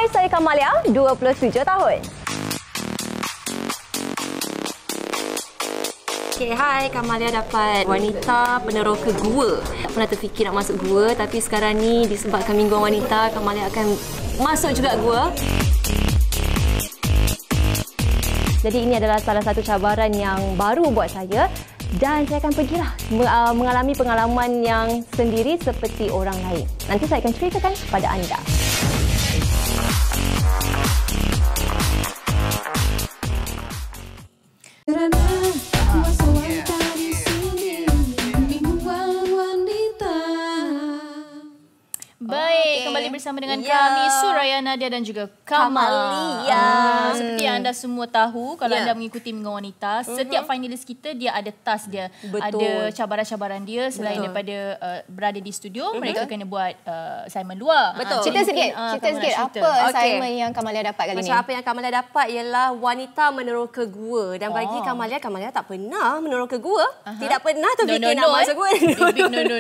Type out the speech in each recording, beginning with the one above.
Hai, saya Kamalia, 27 tahun. Okay, hai, Kamalia dapat wanita peneroka gua. Tak pernah terfikir nak masuk gua, tapi sekarang ni disebabkan Mingguan Wanita, Kamalia akan masuk juga gua. Jadi ini adalah salah satu cabaran yang baru buat saya dan saya akan pergilah mengalami pengalaman yang sendiri seperti orang lain. Nanti saya akan ceritakan kepada anda. Baik, kembali bersama dengan kami Suraya Nadia dan juga Kamalia. Seperti yang anda semua tahu, kalau anda mengikuti Mingguan Wanita, setiap finalis kita dia ada task dia, ada cabaran-cabaran dia. Selain daripada berada di studio, mereka kena buat assignment luar. Cerita sikit apa assignment yang Kamalia dapat kali ni? Apa yang Kamalia dapat ialah wanita meneroka gua. Dan bagi Kamalia tak pernah meneroka gua. Tidak pernah terfikir nak masuk gua.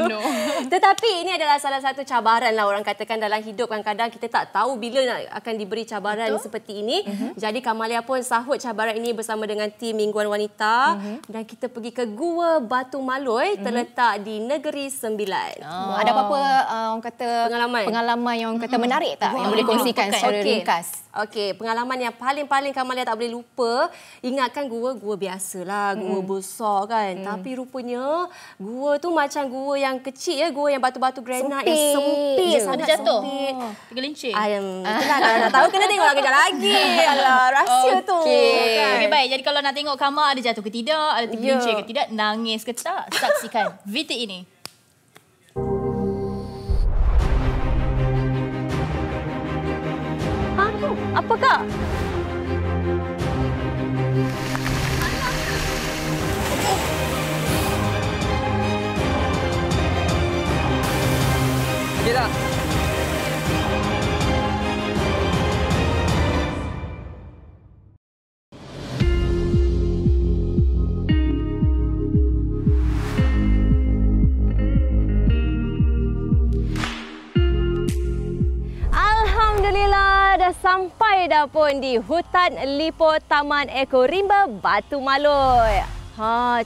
No. Tetapi ini adalah salah satu cabaran lah, orang katakan dalam hidup. Kadang-kadang kita tak tahu bila akan diberi cabaran seperti ini. Jadi Kamalia pun sahut cabaran ini bersama dengan tim Mingguan Wanita. Dan kita pergi ke Gua Batu Maloi, terletak di Negeri Sembilan. Ada apa-apa orang kata pengalaman yang orang kata menarik tak yang boleh kongsikan secara ringkas? Okey, pengalaman yang paling Kamalia tak boleh lupa. Ingatkan gua biasalah, gua besar kan. Tapi rupanya gua tu macam gua yang kecil ya, gua yang batu-batu granit yang sempit. Ada jatuh. Tergelincir. Itulah, kalau nak tahu kena tengok kejap lagi. Alah, rahsia tu. Okey, baik. Jadi kalau nak tengok Kama ada jatuh ke tidak, ada tergelincir ke tidak, nangis ke tak, saksikan video ini. Apa kak? Okey tak? Sampai dah pun di Hutan Lipo Taman Eko Rimba Batu Maloi.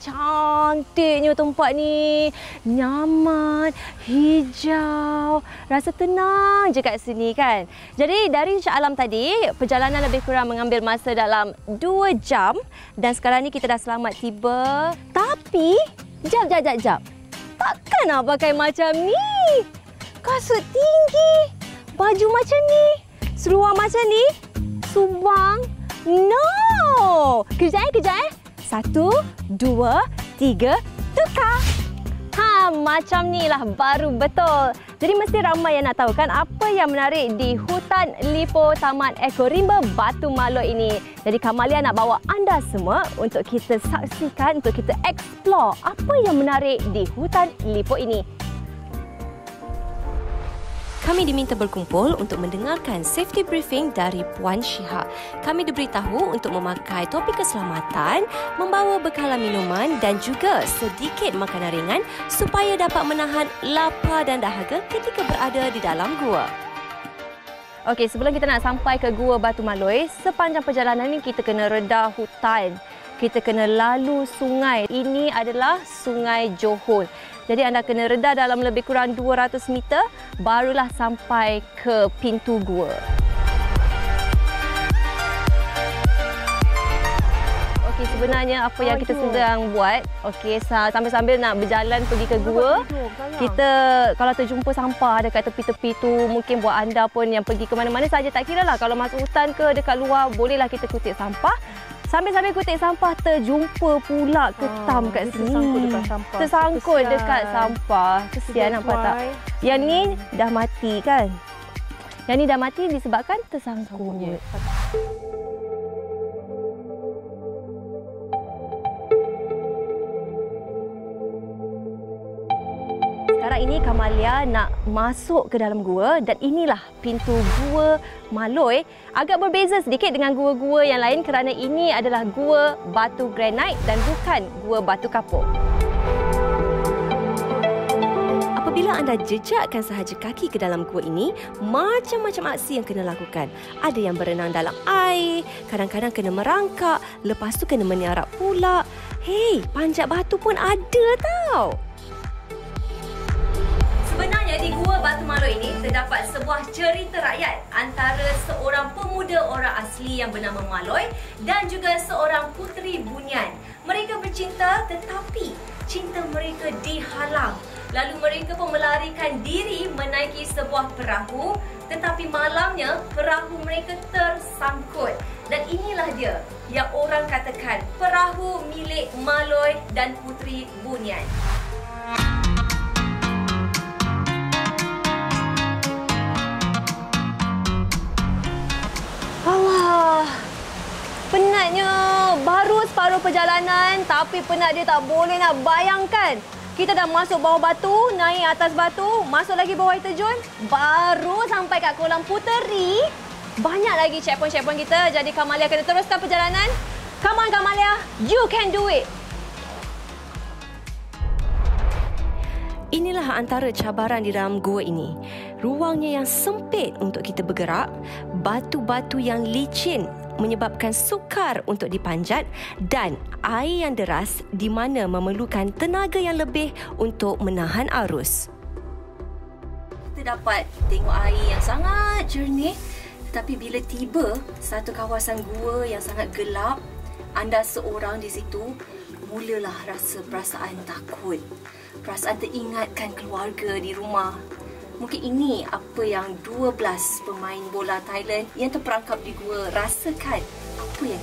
Cantiknya tempat ni. Nyaman, hijau. Rasa tenang je kat sini kan. Jadi dari Shah Alam tadi, perjalanan lebih kurang mengambil masa dalam 2 jam. Dan sekarang ni kita dah selamat tiba. Tapi, jap. Takkan nak pakai macam ni? Kasut tinggi, baju macam ni, seluar macam ni, subang. No! Kejap. 1, 2, 3, tukar. Macam ni lah baru betul. Jadi mesti ramai yang nak tahu kan apa yang menarik di Hutan Lipo Taman Eko Rimba Batu Maloi ini. Jadi Kamalia nak bawa anda semua untuk kita saksikan, untuk kita explore apa yang menarik di Hutan Lipo ini. Kami diminta berkumpul untuk mendengarkan safety briefing dari Puan Syihak. Kami diberitahu untuk memakai topi keselamatan, membawa bekalan minuman dan juga sedikit makanan ringan supaya dapat menahan lapar dan dahaga ketika berada di dalam gua. Okey, sebelum kita nak sampai ke Gua Batu Maloi, sepanjang perjalanan ni kita kena reda hutan. Kita kena lalu sungai. Ini adalah Sungai Johor. Jadi anda kena reda dalam lebih kurang 200 meter barulah sampai ke pintu gua. Okey, sebenarnya apa yang kita sedang buat, okey, sambil-sambil nak berjalan pergi ke gua, kita kalau terjumpa sampah dekat tepi-tepi tu, mungkin buat anda pun yang pergi ke mana-mana saja, tak kira lah kalau masuk hutan ke dekat luar, bolehlah kita kutip sampah. Sambil-sambil kutip sampah, terjumpa pula ketam kat sini. Tersangkut dekat sampah. Kesian nampak tak? Yang ni dah mati kan? Yang ni dah mati disebabkan tersangkut. Sekarang ini Kamalia nak masuk ke dalam gua dan inilah pintu Gua Maloi. Agak berbeza sedikit dengan gua-gua yang lain kerana ini adalah gua batu granit dan bukan gua batu kapur. Apabila anda jejakkan sahaja kaki ke dalam gua ini, macam-macam aksi yang kena lakukan. Ada yang berenang dalam air, kadang-kadang kena merangkak, lepas tu kena menyarak pula. Hei, panjat batu pun ada tau. Sebenarnya di Gua Batu Maloi ini terdapat sebuah cerita rakyat antara seorang pemuda orang asli yang bernama Maloi dan juga seorang puteri bunian. Mereka bercinta tetapi cinta mereka dihalang. Lalu mereka pun melarikan diri menaiki sebuah perahu, tetapi malangnya perahu mereka tersangkut. Dan inilah dia yang orang katakan perahu milik Maloi dan puteri bunian. Allah, penatnya. Baru separuh perjalanan tapi penat dia tak boleh nak bayangkan. Kita dah masuk bawah batu, naik atas batu, masuk lagi bawah air terjun, baru sampai kat kolam puteri. Banyak lagi checkpoint-checkpoint kita, jadi Kamalia kena teruskan perjalanan. Come on Kamalia, you can do it. Inilah antara cabaran di dalam gua ini. Ruangnya yang sempit untuk kita bergerak, batu-batu yang licin menyebabkan sukar untuk dipanjat dan air yang deras di mana memerlukan tenaga yang lebih untuk menahan arus. Kita dapat tengok air yang sangat jernih, tetapi bila tiba satu kawasan gua yang sangat gelap, anda seorang di situ, mulalah rasa perasaan takut. Perasaan teringatkan keluarga di rumah. Mungkin ini apa yang 12 pemain bola Thailand yang terperangkap di gua rasakan. Apa yang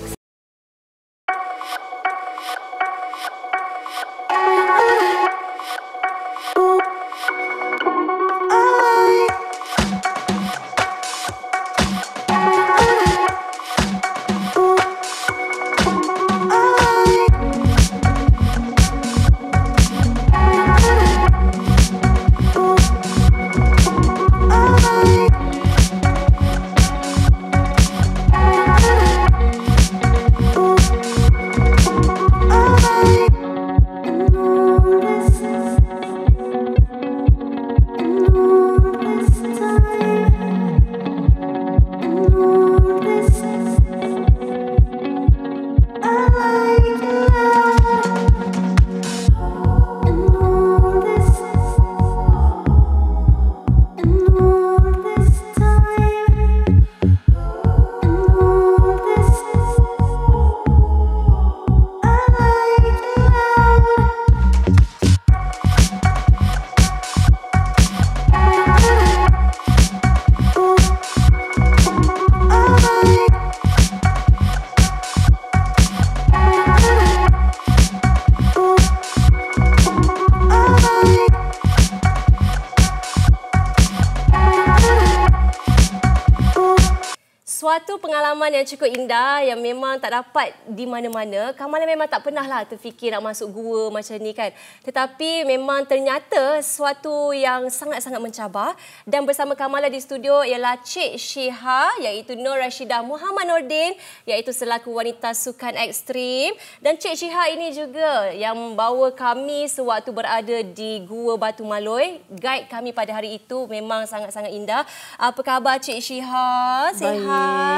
suatu pengalaman yang cukup indah yang memang tak dapat di mana-mana. Kamalia memang tak pernahlah terfikir nak masuk gua macam ni kan. Tetapi memang ternyata sesuatu yang sangat-sangat mencabar. Dan bersama Kamalia di studio ialah Cik Syiha, iaitu Nur Rashidah Muhammad Nordin, iaitu selaku wanita sukan ekstrim. Dan Cik Syiha ini juga yang membawa kami sewaktu berada di Gua Batu Maloi. Guide kami pada hari itu memang sangat-sangat indah. Apa khabar Cik Syiha? Sihat?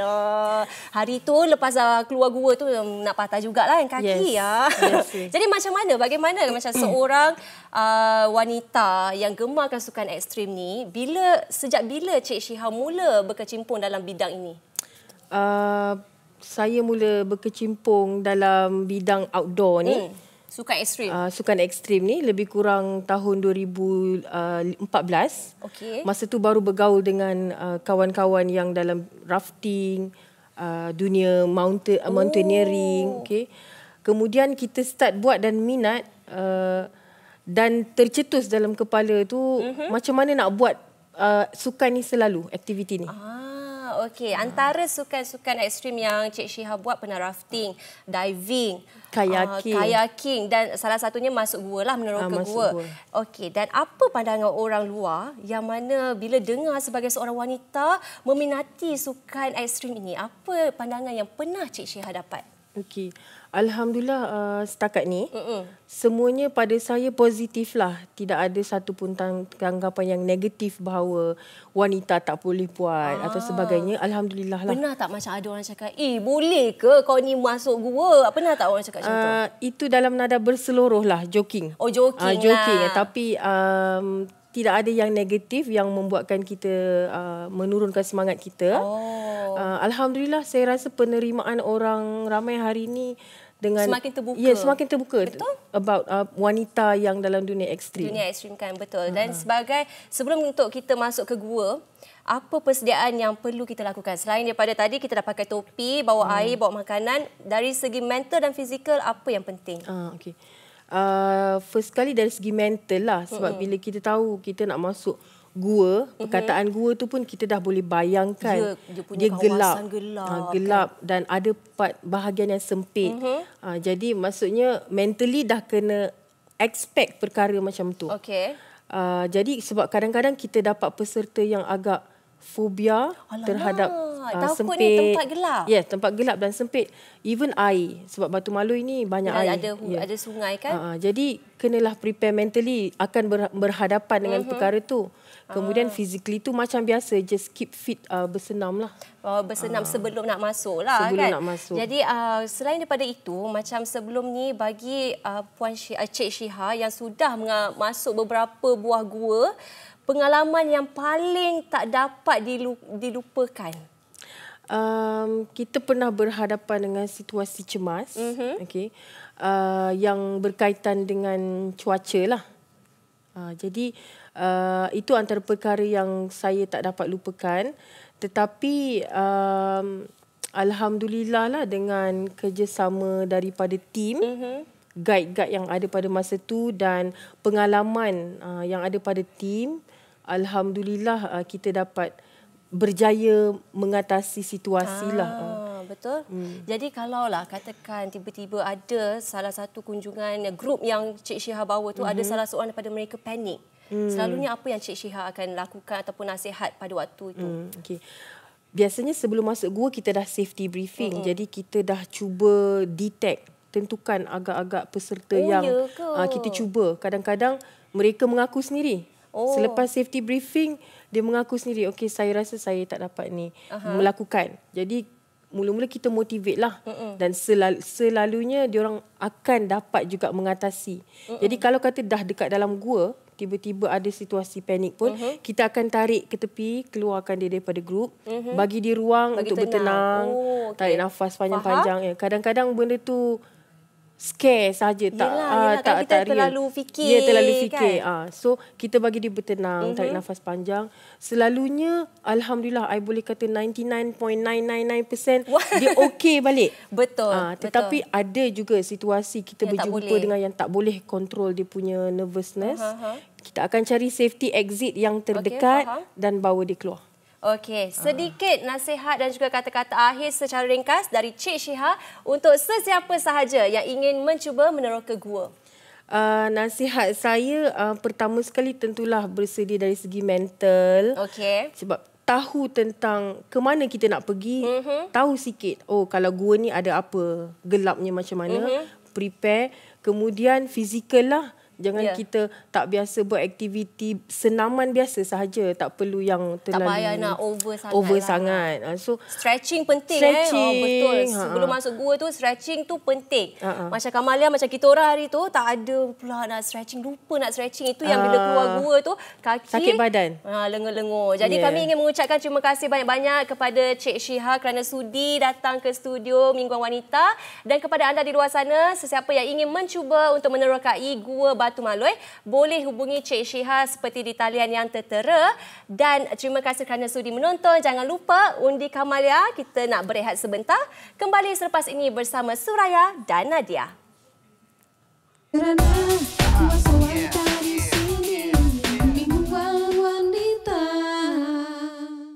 Oh, hari tu lepas keluar gua tu nak patah jugalah yang kaki. Yes. Jadi macam mana? Bagaimana macam seorang wanita yang gemarkan sukan ekstrim ni, sejak bila Cik Syiha mula berkecimpung dalam bidang ini? Saya mula berkecimpung dalam bidang outdoor ni. Sukan ekstrim? Sukan ekstrim ni lebih kurang tahun 2014. Okey. Masa tu baru bergaul dengan kawan-kawan yang dalam rafting, dunia mountaineering. Okay. Kemudian kita start buat dan minat dan tercetus dalam kepala tu macam mana nak buat sukan ni selalu, aktiviti ni. Okey, antara sukan-sukan ekstrim yang Cik Syiha buat pernah rafting, diving, kayaking dan salah satunya masuk gua lah, meneroka gua. Okey, dan apa pandangan orang luar yang mana bila dengar sebagai seorang wanita meminati sukan ekstrim ini, apa pandangan yang pernah Cik Syiha dapat? Okey. Alhamdulillah setakat ni semuanya pada saya positif lah. Tidak ada satu pun tanggapan yang negatif bahawa wanita tak boleh buat atau sebagainya. Alhamdulillah lah. Pernah tak macam ada orang cakap, boleh ke kau ni masuk gua? Pernah tak orang cakap macam tu? Itu dalam nada berseluruh lah, joking. Oh, joking joking lah. Tapi tidak ada yang negatif yang membuatkan kita menurunkan semangat kita. Alhamdulillah, saya rasa penerimaan orang ramai hari ini dengan semakin terbuka. Ya, semakin terbuka. Betul? About wanita yang dalam dunia ekstrim. Dunia ekstrim kan, betul. Dan sebelum untuk kita masuk ke gua, apa persediaan yang perlu kita lakukan? Selain daripada tadi kita dah pakai topi, bawa air, bawa makanan, dari segi mental dan fizikal apa yang penting? Okay. First kali dari segi mental lah. Sebab bila kita tahu kita nak masuk gua, perkataan gua tu pun kita dah boleh bayangkan. Dia gelap. Gelap Kan? Dan ada part bahagian yang sempit. Jadi maksudnya mentally dah kena expect perkara macam tu. Okey. Jadi sebab kadang-kadang kita dapat peserta yang agak fobia terhadap takut sempit. Ni tempat gelap. Ya, tempat gelap dan sempit. Even air. Sebab Batu Maloi ni banyak air. Ada sungai kan? Jadi kenalah prepare mentally akan berhadapan dengan perkara tu. Kemudian physically tu macam biasa, just keep fit, bersenam lah. Bersenam sebelum nak masuk lah sebelum kan? Nak masuk. Jadi selain daripada itu, macam sebelum ni bagi Cik Syiha yang sudah masuk beberapa buah gua, pengalaman yang paling tak dapat dilupakan? Kita pernah berhadapan dengan situasi cemas, yang berkaitan dengan cuaca lah. Jadi itu antara perkara yang saya tak dapat lupakan. Tetapi alhamdulillah lah dengan kerjasama daripada tim, guide-guide yang ada pada masa tu dan pengalaman yang ada pada tim, alhamdulillah kita dapat berjaya mengatasi situasi lah. Betul. Jadi kalaulah katakan tiba-tiba ada salah satu kunjungan grup yang Cik Syiha bawa tu, ada salah seorang daripada mereka panik. Selalunya apa yang Cik Syiha akan lakukan ataupun nasihat pada waktu itu? Biasanya sebelum masuk gua kita dah safety briefing. Jadi kita dah cuba detect, tentukan agak-agak peserta yang kita cuba. Kadang-kadang mereka mengaku sendiri. Selepas safety briefing, dia mengaku sendiri, okey saya rasa saya tak dapat ni melakukan. Jadi mula-mula kita motivate lah. Dan selalunya diorang akan dapat juga mengatasi. Jadi kalau kata dah dekat dalam gua, tiba-tiba ada situasi panik pun, kita akan tarik ke tepi, keluarkan dia daripada grup, bagi dia ruang untuk bertenang, tarik nafas panjang-panjang. Kadang-kadang benda tu scare saja, tak kita real. terlalu fikir. Ya, terlalu fikir. Kan? So kita bagi dia bertenang, tarik nafas panjang. Selalunya alhamdulillah I boleh kata 99.999% dia okey balik. Betul. Tetapi ada juga situasi kita berjumpa dengan yang tak boleh kontrol dia punya nervousness. Kita akan cari safety exit yang terdekat dan bawa dia keluar. Okey, sedikit nasihat dan juga kata-kata akhir secara ringkas dari Cik Syiha untuk sesiapa sahaja yang ingin mencuba meneroka gua. Nasihat saya pertama sekali tentulah bersedia dari segi mental. Sebab tahu tentang ke mana kita nak pergi, tahu sikit. Kalau gua ni ada apa, gelapnya macam mana, prepare. Kemudian fizikal lah. Jangan kita tak biasa buat aktiviti senaman biasa sahaja, tak perlu yang terlalu tak payah nak over sangat. So stretching penting. Betul. Sebelum masuk gua tu stretching tu penting. Macam Kamalia, macam kita orang hari tu tak ada pula nak stretching, lupa nak stretching. Itu yang bila keluar gua tu kaki sakit badan. Lengur-lengur. Jadi kami ingin mengucapkan terima kasih banyak-banyak kepada Cik Syiha kerana sudi datang ke studio Mingguan Wanita, dan kepada anda di luar sana, sesiapa yang ingin mencuba untuk menerokai gua Batu Maloi, boleh hubungi Cik Syiha seperti di talian yang tertera. Dan terima kasih kerana sudi menonton. Jangan lupa undi Kamalia. Kita nak berehat sebentar. Kembali selepas ini bersama Suraya dan Nadia.